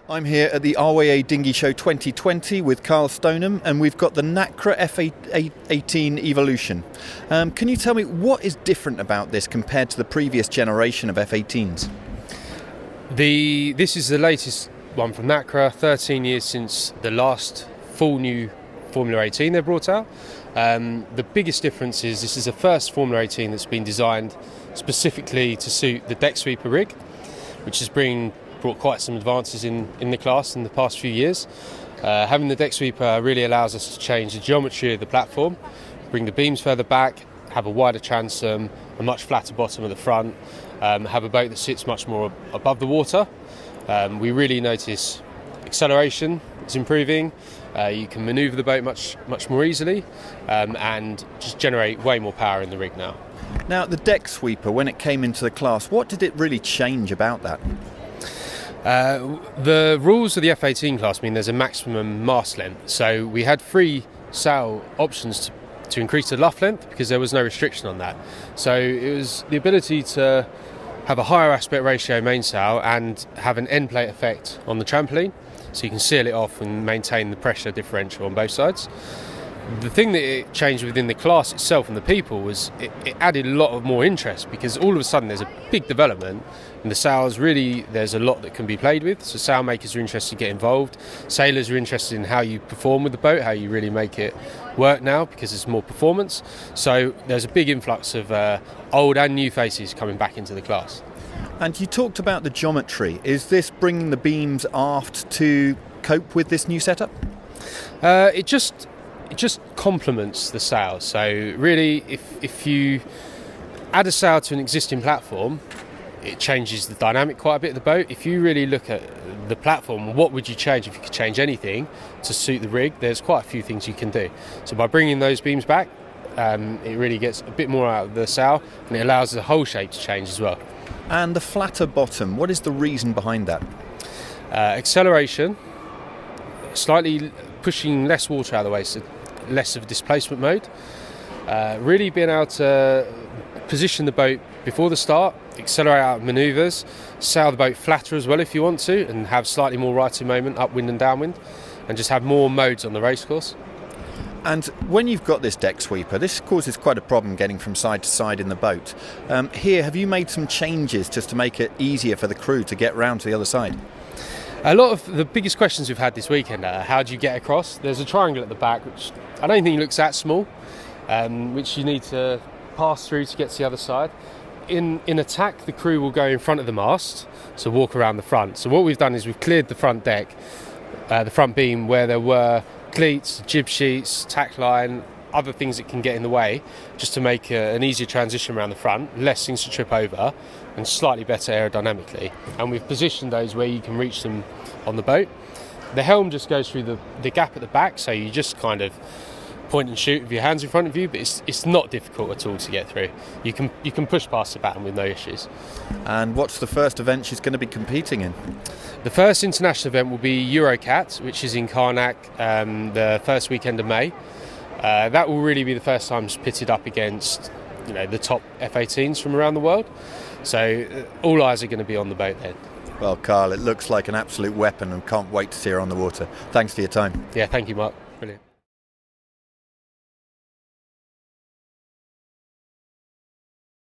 I'm here at the RYA Dinghy Show 2020 with Kyle Stoneham, and we've got the Nacra F18 Evolution. Can you tell me what is different about this compared to the previous generation of F18s? This is the latest one from Nacra, 13 years since the last full new Formula 18 they brought out. The biggest difference is this is the first Formula 18 that's been designed specifically to suit the deck sweeper rig, which has brought quite some advances in the class in the past few years. Having the deck sweeper really allows us to change the geometry of the platform, bring the beams further back, have a wider transom, a much flatter bottom at the front, have a boat that sits much more above the water. We really notice acceleration is improving. You can manoeuvre the boat much more easily, and just generate way more power in the rig now. Now, the deck sweeper, when it came into the class, what did it really change about that? The rules of the F18 class mean there's a maximum mast length, so we had free sail options to increase the luff length because there was no restriction on that. So it was the ability to have a higher aspect ratio mainsail and have an end plate effect on the trampoline, so you can seal it off and maintain the pressure differential on both sides. The thing that it changed within the class itself and the people was it added a lot of more interest, because all of a sudden there's a big development in the sails. Really, there's a lot that can be played with, so sail makers are interested to get involved. Sailors are interested in how you perform with the boat, how you really make it work now, because it's more performance. So there's a big influx of old and new faces coming back into the class. And you talked about the geometry. Is this bringing the beams aft to cope with this new setup? It just complements the sail. So really, if you add a sail to an existing platform, it changes the dynamic quite a bit of the boat. If you really look at the platform, what would you change if you could change anything to suit the rig? There's quite a few things you can do. So by bringing those beams back, it really gets a bit more out of the sail, and it allows the whole shape to change as well. And the flatter bottom, what is the reason behind that? Acceleration, slightly pushing less water out of the way, so less of a displacement mode. Really being able to position the boat before the start, accelerate out manoeuvres, sail the boat flatter as well if you want to, and have slightly more righting moment, upwind and downwind, and just have more modes on the racecourse. And when you've got this deck sweeper, this causes quite a problem getting from side to side in the boat. Here, have you made some changes just to make it easier for the crew to get round to the other side? A lot of the biggest questions we've had this weekend are how do you get across? There's a triangle at the back, which I don't think looks that small, which you need to pass through to get to the other side. In attack, the crew will go in front of the mast, so walk around the front. So what we've done is we've cleared the front deck, the front beam where there were cleats, jib sheets, tack line, other things that can get in the way, just to make an easier transition around the front, less things to trip over, and slightly better aerodynamically. And we've positioned those where you can reach them on the boat. The helm just goes through the gap at the back, so you just kind of point and shoot with your hands in front of you, but it's not difficult at all to get through. You can push past the baton with no issues. And what's the first event she's going to be competing in? The first international event will be Eurocat, which is in Karnak, the first weekend of May. That will really be the first time it's pitted up against the top F18s from around the world. So all eyes are going to be on the boat then. Well, Kyle, it looks like an absolute weapon, and can't wait to see her on the water. Thanks for your time. Yeah, thank you, Mark.